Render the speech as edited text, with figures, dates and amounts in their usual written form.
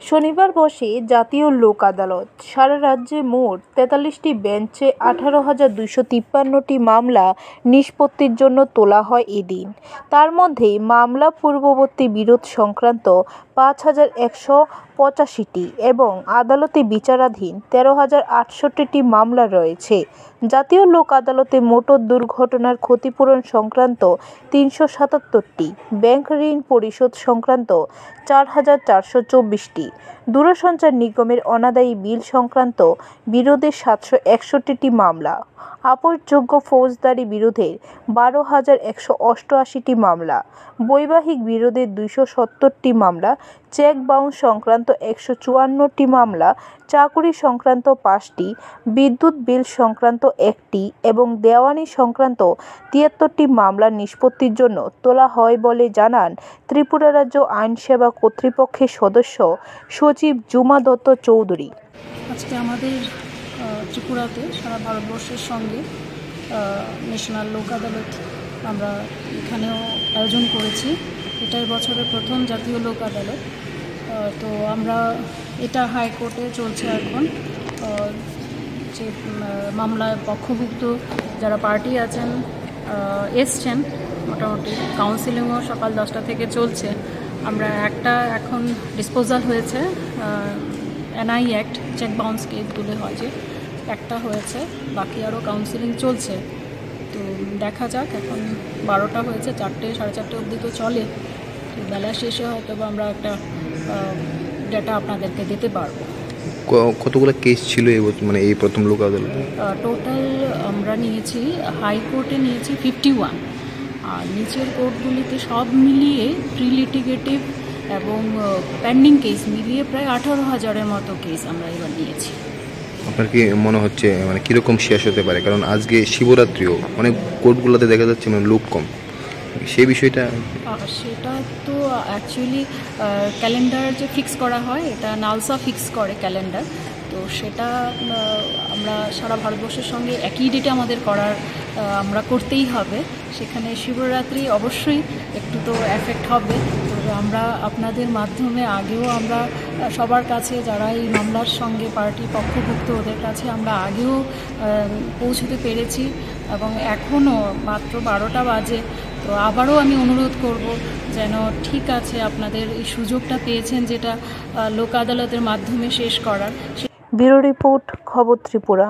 শনিবার বসে জাতীয় লোক আদালত। সারা রাজ্যে মোট ৪৩টি বেঞ্চে ১৮,২৫৩টি মামলা নিষ্পত্তির জন্য তোলা হয় এদিন। তার মধ্যে মামলা পূর্ববর্তী বিরোধ সংক্রান্ত ৫,১৮৫টি এবং আদালতে বিচারাধীন ১৩,০৬৮টি মামলা রয়েছে। জাতীয় লোক আদালতে মোটর দুর্ঘটনার ক্ষতিপূরণ সংক্রান্ত ৩৭৭টি, ব্যাংক ঋণ পরিশোধ সংক্রান্ত ৪,৪২৪টি, দূরসঞ্চার নিগমের অনাদায়ী বিল সংক্রান্ত বিরোধের ৭৬১টি মামলা, আপোসযোগ্য ফৌজদারি বিরোধের ১২,১৮৮টি মামলা, বৈবাহিক বিরোধের ২৭০টি মামলা, চেক বাউন্স সংক্রান্ত ১৫৪টি মামলা, চাকুরি সংক্রান্ত ৫টি, বিদ্যুৎ বিল সংক্রান্ত ১টি এবং দেওয়ানি সংক্রান্ত ৭৩টি মামলা নিষ্পত্তির জন্য তোলা হয় বলে জানান ত্রিপুরা রাজ্য আইন সেবা কর্তৃপক্ষের সদস্য সচিব জুমা দত্ত চৌধুরী। আজকে আমাদের ত্রিপুরাতে সারা ভারতবর্ষের সঙ্গে ন্যাশনাল লোক আদালত আমরা এখানেও আয়োজন করেছি। এটাই বছরের প্রথম জাতীয় লোক আদালত। তো আমরা এটা হাইকোর্টে চলছে এখন। যে মামলায় পক্ষভুক্ত যারা পার্টি আছেন এসছেন, মোটামুটি কাউন্সিলিংও সকাল 10টা থেকে চলছে। আমরা একটা এখন ডিসপোজাল হয়েছে, NI act cheque bounce case তুলে হয় যে একটা হয়েছে, বাকি আরও কাউন্সিলিং চলছে। তো দেখা যাক, এখন 12টা হয়েছে, 4টে 4:30 অবধি তো চলে। তো বেলা শেষে হয়তো বা আমরা একটা ডেটা আপনাদেরকে দিতে পারবো। কতগুলো কেস ছিল এই প্রথম লোক আদালতে? টোটাল আমরা নিয়েছি, হাইকোর্টে নিয়েছি 51, আর নিচের কোর্টগুলিতে সব মিলিয়ে প্রি লিটিগেটিভ এবং পেন্ডিং কেস মিলিয়ে প্রায় 18,000-এর মতো কেস আমরা এবার নিয়েছি। আপনার কি মনে হচ্ছে কীরকম শেষ হতে পারে? কারণ আজকে শিবরাত্রিও, অনেক কোর্টগুলোতে দেখা যাচ্ছে লোক কম, সেই বিষয়টা সেটা তো অ্যাকচুয়ালি ক্যালেন্ডার যে ফিক্স করা হয়, এটা নালসা ফিক্স করে ক্যালেন্ডার। তো সেটা আমরা সারা ভারতবর্ষের সঙ্গে একই ডেটে আমাদের আমরা করতেই হবে। সেখানে শিবরাত্রি অবশ্যই একটু তো এফেক্ট হবে। তো আমরা আপনাদের মাধ্যমে আগেও আমরা সবার কাছে যারা এই মামলার সঙ্গে পার্টি পক্ষভুক্ত, ওদের কাছে আমরা আগেও পৌঁছতে পেরেছি এবং এখনও মাত্র 12টা বাজে। তো আবারও আমি অনুরোধ করব যেন ঠিক আছে, আপনাদের এই সুযোগটা পেয়েছেন যেটা লোক আদালতের মাধ্যমে শেষ করার। ব্যুরো রিপোর্ট, খবর ত্রিপুরা।